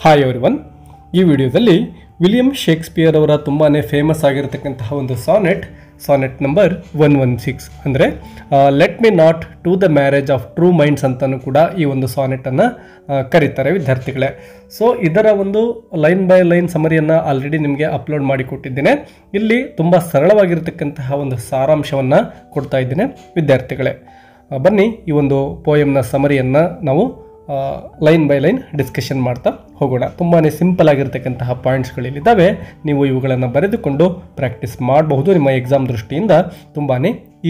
Hi everyone, ಈ ವಿಡಿಯೋದಲ್ಲಿ William Shakespeare ಅವರ ತುಂಬಾ ಫೇಮಸ್ ಆಗಿರತಕ್ಕಂತಹ ಒಂದು ಸಾನೆಟ್ ನಂಬರ್ 116 ಅಂದರೆ let me not to the marriage of true minds ಅಂತಲೂ ಕೂಡ ಈ ಒಂದು ಸಾನೆಟನ್ನು ಕರೀತಾರೆ ವಿದ್ಯಾರ್ಥಿಗಳೇ. ಸೊ ಇದರ ಒಂದು ಲೈನ್ ಬೈ ಲೈನ್ ಸಮರಿಯನ್ನು ಆಲ್ರೆಡಿ ನಿಮಗೆ ಅಪ್ಲೋಡ್ ಮಾಡಿ ಕೊಟ್ಟಿದ್ದೇನೆ. ಇಲ್ಲಿ ತುಂಬ ಸರಳವಾಗಿರತಕ್ಕಂತಹ ಒಂದು ಸಾರಾಂಶವನ್ನು ಕೊಡ್ತಾ ಇದ್ದೇನೆ ವಿದ್ಯಾರ್ಥಿಗಳೇ. ಬನ್ನಿ ಈ ಒಂದು ಪೋಯಮ್ನ ಸಮರಿಯನ್ನು ನಾವು ಲೈನ್ ಬೈ ಲೈನ್ ಡಿಸ್ಕಷನ್ ಮಾಡ್ತಾ ಹೋಗೋಣ. ತುಂಬಾ ಸಿಂಪಲ್ ಆಗಿರ್ತಕ್ಕಂತಹ ಪಾಯಿಂಟ್ಸ್ಗಳಿದ್ದಾವೆ. ನೀವು ಇವುಗಳನ್ನು ಬರೆದುಕೊಂಡು ಪ್ರಾಕ್ಟೀಸ್ ಮಾಡಬಹುದು. ನಿಮ್ಮ ಎಕ್ಸಾಮ್ ದೃಷ್ಟಿಯಿಂದ ತುಂಬಾ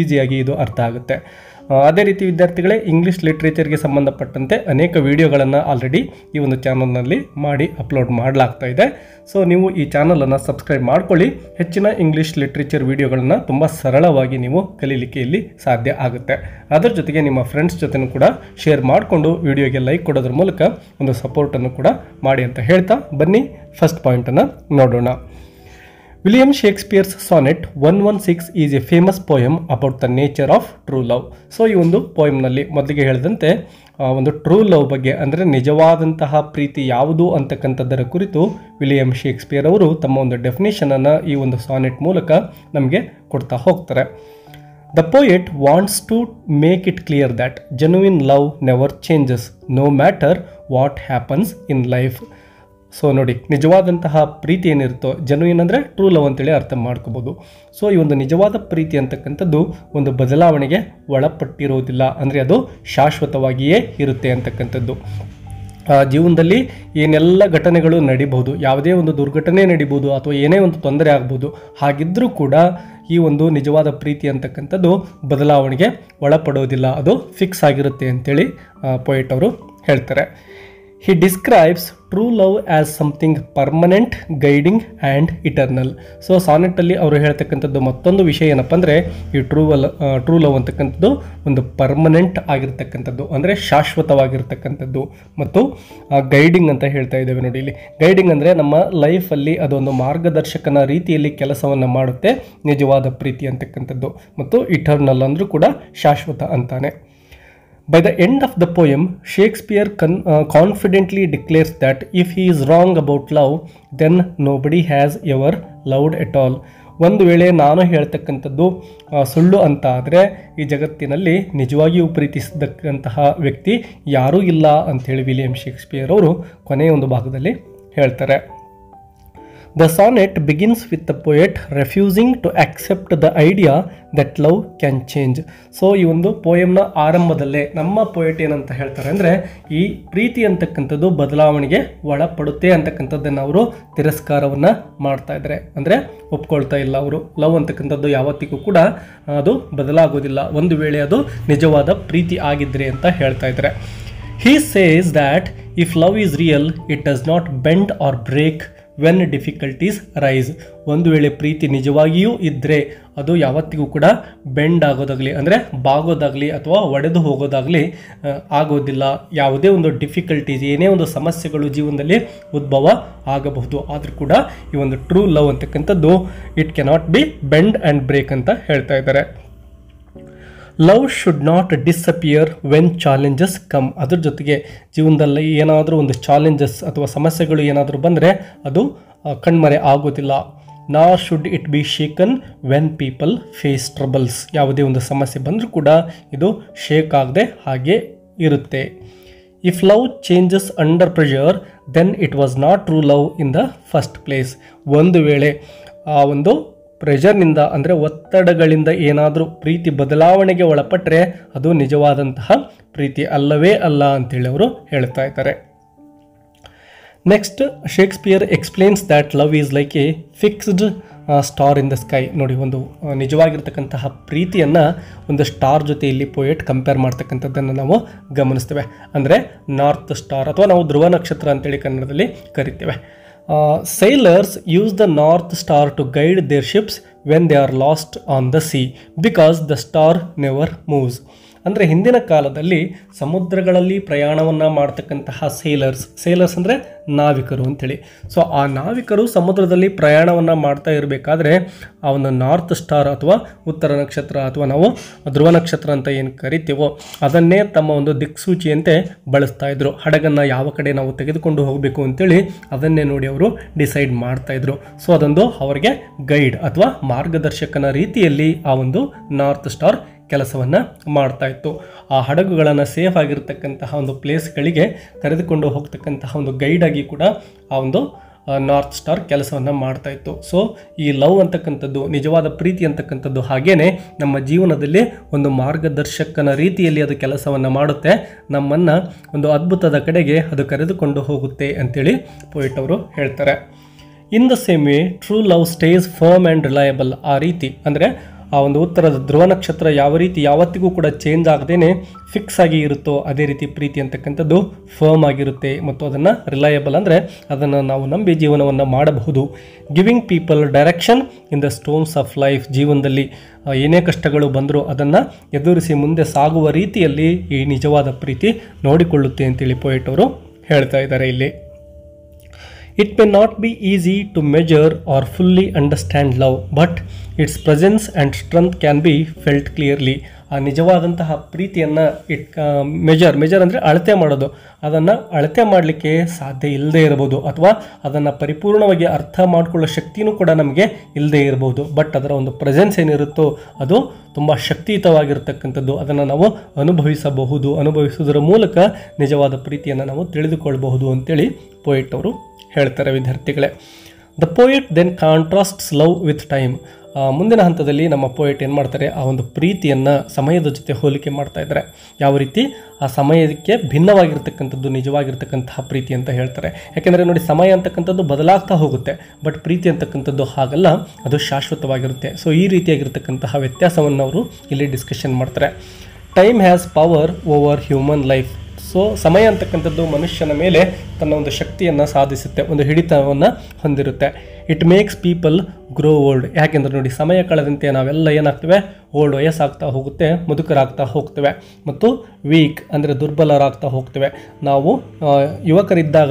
ಈಸಿಯಾಗಿ ಇದು ಅರ್ಥ ಆಗುತ್ತೆ. ಅದೇ ರೀತಿ ವಿದ್ಯಾರ್ಥಿಗಳೇ, ಇಂಗ್ಲೀಷ್ ಲಿಟ್ರೇಚರ್ಗೆ ಸಂಬಂಧಪಟ್ಟಂತೆ ಅನೇಕ ವಿಡಿಯೋಗಳನ್ನು ಆಲ್ರೆಡಿ ಈ ಒಂದು ಚಾನಲ್ನಲ್ಲಿ ಮಾಡಿ ಅಪ್ಲೋಡ್ ಮಾಡಲಾಗ್ತಾ ಇದೆ. ಸೊ ನೀವು ಈ ಚಾನಲನ್ನು ಸಬ್ಸ್ಕ್ರೈಬ್ ಮಾಡ್ಕೊಳ್ಳಿ. ಹೆಚ್ಚಿನ ಇಂಗ್ಲೀಷ್ ಲಿಟ್ರೇಚರ್ ವಿಡಿಯೋಗಳನ್ನು ತುಂಬ ಸರಳವಾಗಿ ನೀವು ಕಲೀಲಿಕ್ಕೆ ಇಲ್ಲಿ ಸಾಧ್ಯ ಆಗುತ್ತೆ. ಅದರ ಜೊತೆಗೆ ನಿಮ್ಮ ಫ್ರೆಂಡ್ಸ್ ಜೊತೆನೂ ಕೂಡ ಶೇರ್ ಮಾಡಿಕೊಂಡು ವಿಡಿಯೋಗೆ ಲೈಕ್ ಕೊಡೋದ್ರ ಮೂಲಕ ಒಂದು ಸಪೋರ್ಟನ್ನು ಕೂಡ ಮಾಡಿ ಅಂತ ಹೇಳ್ತಾ ಬನ್ನಿ ಫಸ್ಟ್ ಪಾಯಿಂಟನ್ನು ನೋಡೋಣ. William ಶೇಕ್ಸ್ಪಿಯರ್ಸ್ sonnet 116 is A famous poem about the nature of true love. So ಈ ಒಂದು ಪೋಯಮ್ನಲ್ಲಿ ಮೊದಲಿಗೆ ಹೇಳಿದಂತೆ ಒಂದು ಟ್ರೂ ಲವ್ ಬಗ್ಗೆ ಅಂದರೆ ನಿಜವಾದಂತಹ ಪ್ರೀತಿ ಯಾವುದು ಅಂತಕ್ಕಂಥದ್ದರ ಕುರಿತು ವಿಲಿಯಂ ಶೇಕ್ಸ್ಪಿಯರ್ ಅವರು ತಮ್ಮ ಒಂದು ಡೆಫಿನೇಷನನ್ನು ಈ ಒಂದು ಸಾನೆಟ್ ಮೂಲಕ ನಮಗೆ ಕೊಡ್ತಾ ಹೋಗ್ತಾರೆ. The poet wants to make it clear that genuine love never changes, no matter what happens in life. So ನೋಡಿ, ನಿಜವಾದಂತಹ ಪ್ರೀತಿ ಏನಿರುತ್ತೋ, ಜೆನ್ಯೂನ್ ಅಂದರೆ ಟ್ರೂ ಲವ್ ಅಂತೇಳಿ ಅರ್ಥ ಮಾಡ್ಕೋಬೋದು. ಸೊ ಈ ಒಂದು ನಿಜವಾದ ಪ್ರೀತಿ ಅಂತಕ್ಕಂಥದ್ದು ಒಂದು ಬದಲಾವಣೆಗೆ ಒಳಪಟ್ಟಿರೋದಿಲ್ಲ, ಅಂದರೆ ಅದು ಶಾಶ್ವತವಾಗಿಯೇ ಇರುತ್ತೆ ಅಂತಕ್ಕಂಥದ್ದು. ಜೀವನದಲ್ಲಿ ಏನೆಲ್ಲ ಘಟನೆಗಳು ನಡಿಬಹುದು, ಯಾವುದೇ ಒಂದು ದುರ್ಘಟನೆ ನಡಿಬೋದು ಅಥವಾ ಏನೇ ಒಂದು ತೊಂದರೆ ಆಗ್ಬೋದು, ಹಾಗಿದ್ದರೂ ಕೂಡ ಈ ಒಂದು ನಿಜವಾದ ಪ್ರೀತಿ ಅಂತಕ್ಕಂಥದ್ದು ಬದಲಾವಣೆಗೆ ಒಳಪಡೋದಿಲ್ಲ, ಅದು ಫಿಕ್ಸ್ ಆಗಿರುತ್ತೆ ಅಂತೇಳಿ ಪೊಯೆಟ್ ಅವರು ಹೇಳ್ತಾರೆ. He describes true love as something permanent, guiding and eternal. So ಸಾನೆಟಲ್ಲಿ ಅವರು ಹೇಳ್ತಕ್ಕಂಥದ್ದು ಮತ್ತೊಂದು ವಿಷಯ ಏನಪ್ಪ ಅಂದರೆ ಈ ಟ್ರೂ ಲವ್ ಅಂತಕ್ಕಂಥದ್ದು ಒಂದು ಪರ್ಮನೆಂಟ್ ಆಗಿರ್ತಕ್ಕಂಥದ್ದು, ಅಂದರೆ ಶಾಶ್ವತವಾಗಿರ್ತಕ್ಕಂಥದ್ದು. ಮತ್ತು ಗೈಡಿಂಗ್ ಅಂತ ಹೇಳ್ತಾ ಇದ್ದೇವೆ ನೋಡಿ. ಇಲ್ಲಿ ಗೈಡಿಂಗ್ ಅಂದರೆ ನಮ್ಮ ಲೈಫಲ್ಲಿ ಅದೊಂದು ಮಾರ್ಗದರ್ಶಕನ ರೀತಿಯಲ್ಲಿ ಕೆಲಸವನ್ನು ಮಾಡುತ್ತೆ ನಿಜವಾದ ಪ್ರೀತಿ ಅಂತಕ್ಕಂಥದ್ದು. ಮತ್ತು ಇಟರ್ನಲ್ ಅಂದರೂ ಕೂಡ ಶಾಶ್ವತ ಅಂತಾನೆ. By the end of the poem, Shakespeare confidently declares that if he is wrong about love, then nobody has ever loved at all. ಒಂದು ವೇಳೆ ನಾನು ಹೇಳ್ತಕ್ಕಂಥದ್ದು ಸುಳ್ಳು ಅಂತ ಆದರೆ ಈ ಜಗತ್ತಿನಲ್ಲಿ ನಿಜವಾಗಿಯೂ ಪ್ರೀತಿಸಿದಕ್ಕಂತಹ ವ್ಯಕ್ತಿ ಯಾರೂ ಇಲ್ಲ ಅಂಥೇಳಿ ವಿಲಿಯಂ ಶೇಕ್ಸ್ಪಿಯರ್ ಅವರು ಕೊನೆಯ ಒಂದು ಭಾಗದಲ್ಲಿ ಹೇಳ್ತಾರೆ. The sonnet begins with the poet refusing to accept the idea that love can change. So ಈ ಒಂದು ಪೋಯಮ್ನ ಆರಂಭದಲ್ಲೇ ನಮ್ಮ ಪೊಯೆಟ್ ಏನಂತ ಹೇಳ್ತಾರೆ ಅಂದರೆ ಈ ಪ್ರೀತಿ ಅಂತಕ್ಕಂಥದ್ದು ಬದಲಾವಣೆಗೆ ಒಳಪಡುತ್ತೆ ಅಂತಕ್ಕಂಥದ್ದನ್ನು ಅವರು ತಿರಸ್ಕಾರವನ್ನು ಮಾಡ್ತಾ ಇದ್ದಾರೆ, ಅಂದರೆ ಒಪ್ಕೊಳ್ತಾ ಇಲ್ಲ ಅವರು. ಲವ್ ಅಂತಕ್ಕಂಥದ್ದು ಯಾವತ್ತಿಗೂ ಕೂಡ ಅದು ಬದಲಾಗೋದಿಲ್ಲ, ಒಂದು ವೇಳೆ ಅದು ನಿಜವಾದ ಪ್ರೀತಿ ಆಗಿದ್ರೆ ಅಂತ ಹೇಳ್ತಾ ಇದ್ದಾರೆ. He says that if love is real, it does not bend or break when difficulties rise. ಒಂದು ವೇಳೆ ಪ್ರೀತಿ ನಿಜವಾಗಿಯೂ ಇದ್ದರೆ ಅದು ಯಾವತ್ತಿಗೂ ಕೂಡ ಬೆಂಡ್ ಆಗೋದಾಗಲಿ, ಅಂದರೆ ಬಾಗೋದಾಗಲಿ ಅಥವಾ ಒಡೆದು ಹೋಗೋದಾಗಲಿ ಆಗೋದಿಲ್ಲ. ಯಾವುದೇ ಒಂದು ಡಿಫಿಕಲ್ಟೀಸ್, ಏನೇ ಒಂದು ಸಮಸ್ಯೆಗಳು ಜೀವನದಲ್ಲಿ ಉದ್ಭವ ಆಗಬಹುದು, ಆದರೂ ಕೂಡ ಈ ಒಂದು ಟ್ರೂ ಲವ್ ಅಂತಕ್ಕಂಥದ್ದು it cannot be bend and break ಅಂತ ಹೇಳ್ತಾ ಇದ್ದಾರೆ. Love should not disappear when challenges come. ಅದ್ರ ಜೊತೆಗೆ ಜೀವನದಲ್ಲಿ ಏನಾದರೂ ಒಂದು ಚಾಲೆಂಜಸ್ ಅಥವಾ ಸಮಸ್ಯೆಗಳು ಏನಾದರೂ ಬಂದರೆ ಅದು ಕಣ್ಮರೆ ಆಗೋದಿಲ್ಲ. Nor should it be shaken when people face troubles. ಯಾವುದೇ ಒಂದು ಸಮಸ್ಯೆ ಬಂದರೂ ಕೂಡ ಇದು ಶೇಕ್ ಆಗದೆ ಹಾಗೆ ಇರುತ್ತೆ. If love changes under pressure then it was not true love in the first place. ಒಂದು ವೇಳೆ ಆ ಒಂದು ಪ್ರೆಷರ್ನಿಂದ ಅಂದರೆ ಒತ್ತಡಗಳಿಂದ ಏನಾದರೂ ಪ್ರೀತಿ ಬದಲಾವಣೆಗೆ ಒಳಪಟ್ಟರೆ ಅದು ನಿಜವಾದಂತಹ ಪ್ರೀತಿ ಅಲ್ಲವೇ ಅಲ್ಲ ಅಂತೇಳಿ ಅವರು ಹೇಳ್ತಾ ಇದ್ದಾರೆ. Next, Shakespeare explains that love is like A fixed star in the sky. ನೋಡಿ, ಒಂದು ನಿಜವಾಗಿರ್ತಕ್ಕಂತಹ ಪ್ರೀತಿಯನ್ನು ಒಂದು ಸ್ಟಾರ್ ಜೊತೆ ಇಲ್ಲಿ ಪೊಯೆಟ್ ಕಂಪೇರ್ ಮಾಡ್ತಕ್ಕಂಥದ್ದನ್ನು ನಾವು ಗಮನಿಸ್ತೇವೆ. ಅಂದರೆ ನಾರ್ತ್ ಸ್ಟಾರ್ ಅಥವಾ ನಾವು ಧ್ರುವ ನಕ್ಷತ್ರ ಅಂತೇಳಿ ಕನ್ನಡದಲ್ಲಿ ಕರಿತೇವೆ. Sailors use the North Star to guide their ships when they are lost on the sea because the star never moves. ಅಂದರೆ ಹಿಂದಿನ ಕಾಲದಲ್ಲಿ ಸಮುದ್ರಗಳಲ್ಲಿ ಪ್ರಯಾಣವನ್ನು ಮಾಡ್ತಕ್ಕಂತಹ ಸೇಲರ್ಸ್ ಅಂದರೆ ನಾವಿಕರು ಅಂತೇಳಿ. ಸೊ ಆ ನಾವಿಕರು ಸಮುದ್ರದಲ್ಲಿ ಪ್ರಯಾಣವನ್ನು ಮಾಡ್ತಾ ಇರಬೇಕಾದ್ರೆ ಆ ಒಂದು ನಾರ್ತ್ ಸ್ಟಾರ್ ಅಥವಾ ಉತ್ತರ ನಕ್ಷತ್ರ ಅಥವಾ ನಾವು ಧ್ರುವ ನಕ್ಷತ್ರ ಅಂತ ಏನು ಕರಿತೀವೋ ಅದನ್ನೇ ತಮ್ಮ ಒಂದು ದಿಕ್ಸೂಚಿಯಂತೆ ಬಳಸ್ತಾ ಇದ್ರು. ಹಡಗನ್ನು ಯಾವ ಕಡೆ ನಾವು ತೆಗೆದುಕೊಂಡು ಹೋಗಬೇಕು ಅಂತೇಳಿ ಅದನ್ನೇ ನೋಡಿ ಅವರು ಡಿಸೈಡ್ ಮಾಡ್ತಾ ಇದ್ರು. ಸೊ ಅದೊಂದು ಅವರಿಗೆ ಗೈಡ್ ಅಥವಾ ಮಾರ್ಗದರ್ಶಕನ ರೀತಿಯಲ್ಲಿ ಆ ಒಂದು ನಾರ್ತ್ ಸ್ಟಾರ್ ಕೆಲಸವನ್ನು ಮಾಡ್ತಾ ಇತ್ತು. ಆ ಹಡಗುಗಳನ್ನು ಸೇಫ್ ಆಗಿರ್ತಕ್ಕಂತಹ ಒಂದು ಪ್ಲೇಸ್ಗಳಿಗೆ ಕರೆದುಕೊಂಡು ಹೋಗ್ತಕ್ಕಂತಹ ಒಂದು ಗೈಡಾಗಿ ಕೂಡ ಆ ಒಂದು ನಾರ್ತ್ ಸ್ಟಾರ್ ಕೆಲಸವನ್ನು ಮಾಡ್ತಾ ಇತ್ತು. ಸೊ ಈ ಲವ್ ಅಂತಕ್ಕಂಥದ್ದು, ನಿಜವಾದ ಪ್ರೀತಿ ಅಂತಕ್ಕಂಥದ್ದು ಹಾಗೇನೆ ನಮ್ಮ ಜೀವನದಲ್ಲಿ ಒಂದು ಮಾರ್ಗದರ್ಶಕನ ರೀತಿಯಲ್ಲಿ ಅದು ಕೆಲಸವನ್ನು ಮಾಡುತ್ತೆ, ನಮ್ಮನ್ನು ಒಂದು ಅದ್ಭುತದ ಕಡೆಗೆ ಅದು ಕರೆದುಕೊಂಡು ಹೋಗುತ್ತೆ ಅಂತೇಳಿ ಪೋಯಿಟ್ ಅವರು ಹೇಳ್ತಾರೆ. In the same way true love stays firm and reliable. ಆ ರೀತಿ ಅಂದರೆ ಆ ಒಂದು ಉತ್ತರದ ಧ್ರುವ ನಕ್ಷತ್ರ ಯಾವ ರೀತಿ ಯಾವತ್ತಿಗೂ ಕೂಡ ಚೇಂಜ್ ಆಗದೇನೆ ಫಿಕ್ಸ್ ಆಗಿ ಇರುತ್ತೋ ಅದೇ ರೀತಿ ಪ್ರೀತಿ ಅಂತಕ್ಕಂಥದ್ದು ಫರ್ಮ್ ಆಗಿರುತ್ತೆ ಮತ್ತು ಅದನ್ನು ರಿಲಯಬಲ್ ಅಂದರೆ ಅದನ್ನು ನಾವು ನಂಬಿ ಜೀವನವನ್ನು ಮಾಡಬಹುದು. Giving people direction in the stones of life. ಜೀವನದಲ್ಲಿ ಏನೇ ಕಷ್ಟಗಳು ಬಂದರೂ ಅದನ್ನು ಎದುರಿಸಿ ಮುಂದೆ ಸಾಗುವ ರೀತಿಯಲ್ಲಿ ಈ ನಿಜವಾದ ಪ್ರೀತಿ ನೋಡಿಕೊಳ್ಳುತ್ತೆ ಅಂತೇಳಿ ಪೋಯಿಟ್ ಅವರು ಹೇಳ್ತಾ ಇದ್ದಾರೆ ಇಲ್ಲಿ. It may not be easy to measure or fully understand love, but its presence and strength can be felt clearly. ಆ ನಿಜವಾದಂತಹ ಪ್ರೀತಿಯನ್ನು ಮೆಜರ್ ಅಂದರೆ ಅಳತೆ ಮಾಡೋದು, ಅದನ್ನು ಅಳತೆ ಮಾಡಲಿಕ್ಕೆ ಸಾಧ್ಯ ಇಲ್ಲದೆ ಇರಬಹುದು ಅಥವಾ ಅದನ್ನು ಪರಿಪೂರ್ಣವಾಗಿ ಅರ್ಥ ಮಾಡಿಕೊಳ್ಳೋ ಶಕ್ತಿನೂ ಕೂಡ ನಮಗೆ ಇಲ್ಲದೆ ಇರಬಹುದು. ಬಟ್ ಅದರ ಒಂದು ಪ್ರೆಸೆನ್ಸ್ ಏನಿರುತ್ತೋ ಅದು ತುಂಬ ಶಕ್ತಿಯುತವಾಗಿರ್ತಕ್ಕಂಥದ್ದು. ಅದನ್ನು ನಾವು ಅನುಭವಿಸುವುದರ ಮೂಲಕ ನಿಜವಾದ ಪ್ರೀತಿಯನ್ನು ನಾವು ತಿಳಿದುಕೊಳ್ಳಬಹುದು ಅಂತೇಳಿ ಪೋಯಿಟ್ ಅವರು ಹೇಳ್ತಾರೆ ವಿದ್ಯಾರ್ಥಿಗಳೇ. The poet then contrasts love with time. ಮುಂದಿನ ಹಂತದಲ್ಲಿ ನಮ್ಮ ಪೋಯೆಟ್ ಏನು ಮಾಡ್ತಾರೆ, ಆ ಒಂದು ಪ್ರೀತಿಯನ್ನು ಸಮಯದ ಜೊತೆ ಹೋಲಿಕೆ ಮಾಡ್ತಾ ಇದ್ದಾರೆ. ಯಾವ ರೀತಿ ಆ ಸಮಯಕ್ಕೆ ಭಿನ್ನವಾಗಿರ್ತಕ್ಕಂಥದ್ದು ನಿಜವಾಗಿರ್ತಕ್ಕಂತಹ ಪ್ರೀತಿ ಅಂತ ಹೇಳ್ತಾರೆ. ಯಾಕೆಂದರೆ ನೋಡಿ, ಸಮಯ ಅಂತಕ್ಕಂಥದ್ದು ಬದಲಾಗ್ತಾ ಹೋಗುತ್ತೆ, ಬಟ್ ಪ್ರೀತಿ ಅಂತಕ್ಕಂಥದ್ದು ಹಾಗಲ್ಲ, ಅದು ಶಾಶ್ವತವಾಗಿರುತ್ತೆ. ಸೊ ಈ ರೀತಿಯಾಗಿರ್ತಕ್ಕಂತಹ ವ್ಯತ್ಯಾಸವನ್ನು ಅವರು ಇಲ್ಲಿ ಡಿಸ್ಕಷನ್ ಮಾಡ್ತಾರೆ. Time has power over human life. So ಸಮಯ ಅಂತಕ್ಕಂಥದ್ದು ಮನುಷ್ಯನ ಮೇಲೆ ತನ್ನ ಒಂದು ಶಕ್ತಿಯನ್ನು ಸಾಧಿಸುತ್ತೆ, ಒಂದು ಹಿಡಿತವನ್ನು ಹೊಂದಿರುತ್ತೆ. It makes people grow old. ಯಾಕೆಂದ್ರೆ ನೋಡಿ, ಸಮಯ ಕಳೆದಂತೆ ನಾವೆಲ್ಲ ಏನಾಗ್ತೇವೆ, ಓಲ್ಡ್, ವಯಸ್ಸಾಗ್ತಾ ಹೋಗುತ್ತೆ, ಮುದುಕರಾಗ್ತಾ ಹೋಗ್ತೇವೆ, ಮತ್ತು ವೀಕ್ ಅಂದರೆ ದುರ್ಬಲರಾಗ್ತಾ ಹೋಗ್ತೇವೆ. ನಾವು ಯುವಕರಿದ್ದಾಗ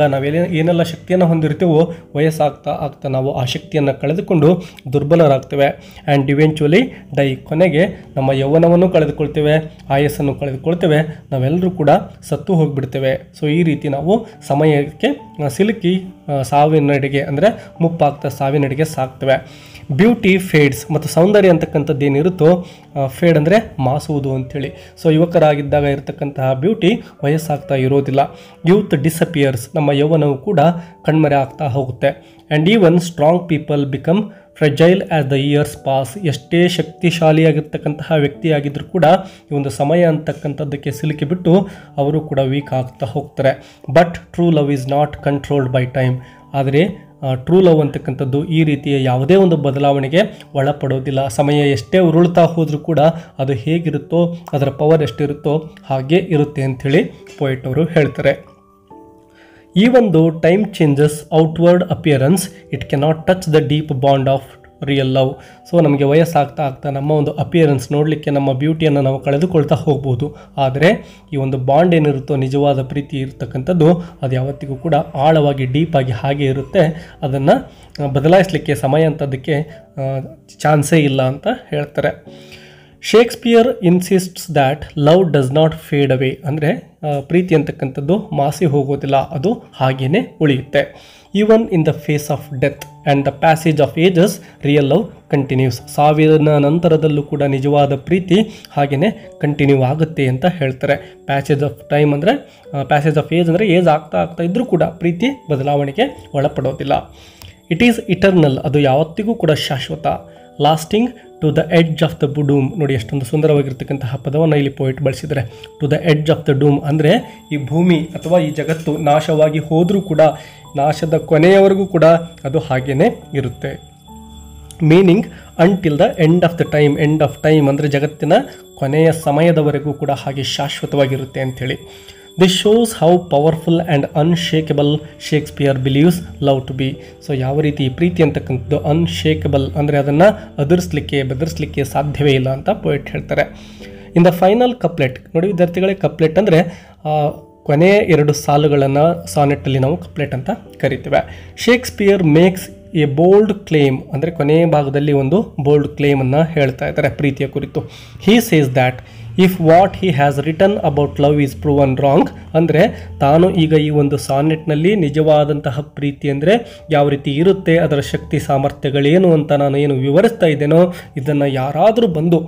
ಏನೆಲ್ಲ ಶಕ್ತಿಯನ್ನು ಹೊಂದಿರ್ತೀವೋ ವಯಸ್ಸಾಗ್ತಾ ನಾವು ಆ ಶಕ್ತಿಯನ್ನು ಕಳೆದುಕೊಂಡು ದುರ್ಬಲರಾಗ್ತೇವೆ. And eventually dye. ಕೊನೆಗೆ ನಮ್ಮ ಯೌವನವನ್ನು ಕಳೆದುಕೊಳ್ತೇವೆ, ಆಯಸ್ಸನ್ನು ಕಳೆದುಕೊಳ್ತೇವೆ, ನಾವೆಲ್ಲರೂ ಕೂಡ ಸತ್ತು ಹೋಗಿಬಿಡ್ತೇವೆ. ಸೊ ಈ ರೀತಿ ನಾವು ಸಮಯಕ್ಕೆ ಸಿಲುಕಿ ಸಾವಿನೆಡೆಗೆ ಅಂದರೆ ಮುಪ್ಪಾಗ್ತಾ ಸಾವಿನೆಡೆಗೆ ಸಾಕ್ತೇವೆ. Beauty fades. ಮತ್ತು ಸೌಂದರ್ಯ ಅಂತಕ್ಕಂಥದ್ದು ಏನಿರುತ್ತೋ ಫೇಡ್ ಅಂದರೆ ಮಾಸುವುದು ಅಂಥೇಳಿ. ಸೊ ಯುವಕರಾಗಿದ್ದಾಗ ಇರತಕ್ಕಂತಹ ಬ್ಯೂಟಿ ವಯಸ್ಸಾಗ್ತಾ ಇರೋದಿಲ್ಲ. Youth disappears. ನಮ್ಮ ಯೌವನವು ಕೂಡ ಕಣ್ಮರೆ ಆಗ್ತಾ ಹೋಗುತ್ತೆ. And even strong people become fragile as the years pass. ಎಷ್ಟೇ ಶಕ್ತಿಶಾಲಿಯಾಗಿರ್ತಕ್ಕಂತಹ ವ್ಯಕ್ತಿಯಾಗಿದ್ದರೂ ಕೂಡ ಈ ಒಂದು ಸಮಯ ಅಂತಕ್ಕಂಥದ್ದಕ್ಕೆ ಸಿಲುಕಿಬಿಟ್ಟು ಅವರು ಕೂಡ ವೀಕ್ ಆಗ್ತಾ ಹೋಗ್ತಾರೆ. But true love is not controlled by time. ಆದರೆ ಟ್ರೂ ಲವ್ ಅಂತಕ್ಕಂಥದ್ದು ಈ ರೀತಿಯ ಯಾವುದೇ ಒಂದು ಬದಲಾವಣೆಗೆ ಒಳಪಡೋದಿಲ್ಲ. ಸಮಯ ಎಷ್ಟೇ ಉರುಳ್ತಾ ಹೋದರೂ ಕೂಡ ಅದು ಹೇಗಿರುತ್ತೋ, ಅದರ ಪವರ್ ಎಷ್ಟಿರುತ್ತೋ ಹಾಗೇ ಇರುತ್ತೆ ಅಂಥೇಳಿ ಪೋಯಿಟ್ ಅವರು ಹೇಳ್ತಾರೆ. Even though time changes outward appearance, it cannot touch the deep bond of real love. So ನಮಗೆ ವಯಸ್ಸಾಗ್ತಾ ನಮ್ಮ ಒಂದು ಅಪಿಯರೆನ್ಸ್ ನೋಡಲಿಕ್ಕೆ ನಮ್ಮ ಬ್ಯೂಟಿಯನ್ನು ನಾವು ಕಳೆದುಕೊಳ್ತಾ ಹೋಗ್ಬೋದು. ಆದರೆ ಈ ಒಂದು ಬಾಂಡ್ ಏನಿರುತ್ತೋ, ನಿಜವಾದ ಪ್ರೀತಿ ಇರತಕ್ಕಂಥದ್ದು, ಅದು ಯಾವತ್ತಿಗೂ ಕೂಡ ಆಳವಾಗಿ ಡೀಪಾಗಿ ಹಾಗೆ ಇರುತ್ತೆ. ಅದನ್ನು ಬದಲಾಯಿಸಲಿಕ್ಕೆ ಸಮಯ ಅಂತದಕ್ಕೆ ಚಾನ್ಸೇ ಇಲ್ಲ ಅಂತ ಹೇಳ್ತಾರೆ. Shakespeare insists that love does not fade away. ಅಂದರೆ ಪ್ರೀತಿ ಅಂತಕ್ಕಂಥದ್ದು ಮಾಸಿ ಹೋಗೋದಿಲ್ಲ, ಅದು ಹಾಗೇ ಉಳಿಯುತ್ತೆ. Even in the face of death and the passage of ages real love continues. ಸಾವಿನ ನಂತರದಲ್ಲೂ ಕೂಡ ನಿಜವಾದ ಪ್ರೀತಿ ಹಾಗೆಯೇ ಕಂಟಿನ್ಯೂ ಆಗುತ್ತೆ ಅಂತ ಹೇಳ್ತಾರೆ. ಪ್ಯಾಸೇಜ್ ಆಫ್ ಟೈಮ್ ಅಂದರೆ ಪ್ಯಾಸೇಜ್ ಆಫ್ ಏಜ್ ಅಂದರೆ ಏಜ್ ಆಗ್ತಾ ಇದ್ದರೂ ಕೂಡ ಪ್ರೀತಿ ಬದಲಾವಣೆಗೆ ಒಳಪಡೋದಿಲ್ಲ. It is eternal. ಅದು ಯಾವತ್ತಿಗೂ ಕೂಡ ಶಾಶ್ವತ. Lasting to the edge of the doom. ನೋಡಿ, ಎಷ್ಟೊಂದು ಸುಂದರವಾಗಿರ್ತಕ್ಕಂತಹ ಪದವನ್ನು ಇಲ್ಲಿ ಪೋಯಿಟ್ ಬಳಸಿದರೆ. To the edge of the doom ಅಂದರೆ ಈ ಭೂಮಿ ಅಥವಾ ಈ ಜಗತ್ತು ನಾಶವಾಗಿ ಹೋದರೂ ಕೂಡ ನಾಶದ ಕೊನೆಯವರೆಗೂ ಕೂಡ ಅದು ಹಾಗೇ ಇರುತ್ತೆ. Meaning until the end of the time. End of time ಅಂದರೆ ಜಗತ್ತಿನ ಕೊನೆಯ ಸಮಯದವರೆಗೂ ಕೂಡ ಹಾಗೆ ಶಾಶ್ವತವಾಗಿರುತ್ತೆ ಅಂಥೇಳಿ. This shows how powerful and unshakable Shakespeare believes love to be. So ಯಾವ ರೀತಿ ಪ್ರೀತಿ ಅಂತಕ್ಕಂಥದ್ದು ಅನ್ಶೇಕಬಲ್ ಅಂದರೆ ಅದನ್ನು ಬೆದರಿಸಲಿಕ್ಕೆ ಸಾಧ್ಯವೇ ಇಲ್ಲ ಅಂತ ಪೋಯಿಟ್ ಹೇಳ್ತಾರೆ. ಇನ್ ದ ಫೈನಲ್ ಕಪ್ಲೆಟ್, ನೋಡಿ ವಿದ್ಯಾರ್ಥಿಗಳೇ, ಕಪ್ಲೆಟ್ ಅಂದರೆ ಕೊನೆಯ 2 ಸಾಲುಗಳನ್ನು ಸಾನೆಟ್ಟಲ್ಲಿ ನಾವು ಕಪ್ಲೆಟ್ ಅಂತ ಕರಿತೇವೆ. Shakespeare makes A bold claim, ಅಂದರೆ ಕೊನೆಯ ಭಾಗದಲ್ಲಿ ಒಂದು ಬೋಲ್ಡ್ ಕ್ಲೇಮನ್ನು ಹೇಳ್ತಾ ಇದ್ದಾರೆ ಪ್ರೀತಿಯ ಕುರಿತು. He says that if what he has written about love is proven wrong, ಅಂದರೆ ತಾನು ಈಗ ಈ ಒಂದು ಸಾನೆಟ್ನಲ್ಲಿ ನಿಜವಾದಂತಹ ಪ್ರೀತಿ ಅಂದರೆ ಯಾವ ರೀತಿ ಇರುತ್ತೆ, ಅದರ ಶಕ್ತಿ ಸಾಮರ್ಥ್ಯಗಳೇನು ಅಂತ ನಾನು ಏನು ವಿವರಿಸ್ತಾ ಇದ್ದೇನೋ, ಇದನ್ನು ಯಾರಾದರೂ ಬಂದು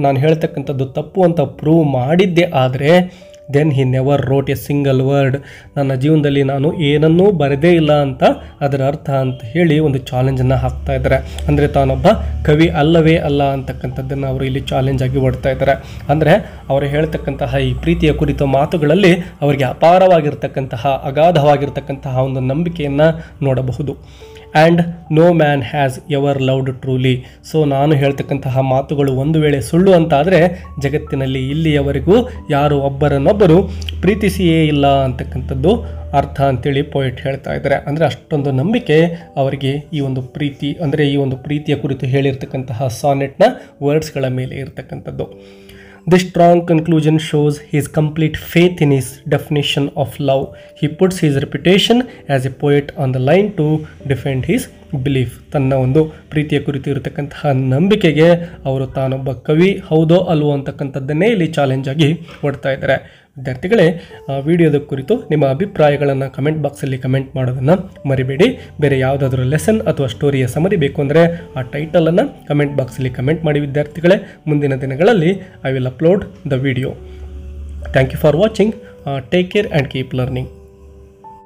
ನಾನು ಹೇಳ್ತಕ್ಕಂಥದ್ದು ತಪ್ಪು ಅಂತ ಪ್ರೂವ್ ಮಾಡಿದ್ದೆ ಆದರೆ then he never wrote a single word, ನನ್ನ ಜೀವನದಲ್ಲಿ ನಾನು ಏನನ್ನೂ ಬರೆದೇ ಇಲ್ಲ ಅಂತ ಅದರ ಅರ್ಥ ಅಂತ ಹೇಳಿ ಒಂದು ಚಾಲೆಂಜನ್ನು ಹಾಕ್ತಾ ಇದ್ದಾರೆ. ಅಂದರೆ ತಾನೊಬ್ಬ ಕವಿ ಅಲ್ಲವೇ ಅಲ್ಲ ಅಂತಕ್ಕಂಥದ್ದನ್ನು ಅವರು ಇಲ್ಲಿ ಚಾಲೆಂಜ್ ಆಗಿ ಹೊಡ್ತಾ ಇದ್ದಾರೆ. ಅಂದರೆ ಅವರು ಹೇಳ್ತಕ್ಕಂತಹ ಈ ಪ್ರೀತಿಯ ಕುರಿತ ಮಾತುಗಳಲ್ಲಿ ಅವರಿಗೆ ಅಪಾರವಾಗಿರ್ತಕ್ಕಂತಹ ಅಗಾಧವಾಗಿರ್ತಕ್ಕಂತಹ ಒಂದು ನಂಬಿಕೆಯನ್ನು ನೋಡಬಹುದು. And no man has ever loved truly. So ನಾನು ಹೇಳ್ತಕ್ಕಂತಹ ಮಾತುಗಳು ಒಂದು ವೇಳೆ ಸುಳ್ಳು ಅಂತಾದರೆ ಜಗತ್ತಿನಲ್ಲಿ ಇಲ್ಲಿಯವರೆಗೂ ಯಾರು ಒಬ್ಬರನ್ನೊಬ್ಬರು ಪ್ರೀತಿಸಿಯೇ ಇಲ್ಲ ಅಂತಕ್ಕಂಥದ್ದು ಅರ್ಥ ಅಂತೇಳಿ ಪೋಯೆಟ್ ಹೇಳ್ತಾ ಇದ್ದಾರೆ. ಅಂದರೆ ಅಷ್ಟೊಂದು ನಂಬಿಕೆ ಅವರಿಗೆ ಈ ಒಂದು ಪ್ರೀತಿ, ಅಂದರೆ ಈ ಒಂದು ಪ್ರೀತಿಯ ಕುರಿತು ಹೇಳಿರ್ತಕ್ಕಂತಹ ಸಾನೆಟ್ನ ವರ್ಡ್ಸ್ಗಳ ಮೇಲೆ ಇರತಕ್ಕಂಥದ್ದು. This strong conclusion shows his complete faith in his definition of love. He puts his reputation as a poet on the line to defend his belief. ತನ್ನ ಒಂದು ಪ್ರೀತಿಯ ಕುರಿತು ಇರತಕ್ಕಂತಹ ನಂಬಿಕೆಗೆ ಅವರು ತಾನೊಬ್ಬ ಕವಿ ಹೌದೋ ಅಲ್ವೋ ಅಂತಕ್ಕಂಥದ್ದನ್ನೇ ಇಲ್ಲಿ ಚಾಲೆಂಜ್ ಆಗಿ ಕೊಡ್ತಾ ಇದ್ದಾರೆ. ವಿದ್ಯಾರ್ಥಿಗಳೇ, ವಿಡಿಯೋದ ಕುರಿತು ನಿಮ್ಮ ಅಭಿಪ್ರಾಯಗಳನ್ನು ಕಮೆಂಟ್ ಬಾಕ್ಸಲ್ಲಿ ಕಮೆಂಟ್ ಮಾಡೋದನ್ನು ಮರಿಬೇಡಿ. ಬೇರೆ ಯಾವುದಾದ್ರೂ ಲೆಸನ್ ಅಥವಾ ಸ್ಟೋರಿಯ ಸಮರಿ ಬೇಕು ಅಂದರೆ ಆ ಟೈಟಲನ್ನು ಕಮೆಂಟ್ ಬಾಕ್ಸಲ್ಲಿ ಕಮೆಂಟ್ ಮಾಡಿ ವಿದ್ಯಾರ್ಥಿಗಳೇ. ಮುಂದಿನ ದಿನಗಳಲ್ಲಿ I will upload the video. Thank you for watching. Take care and keep learning.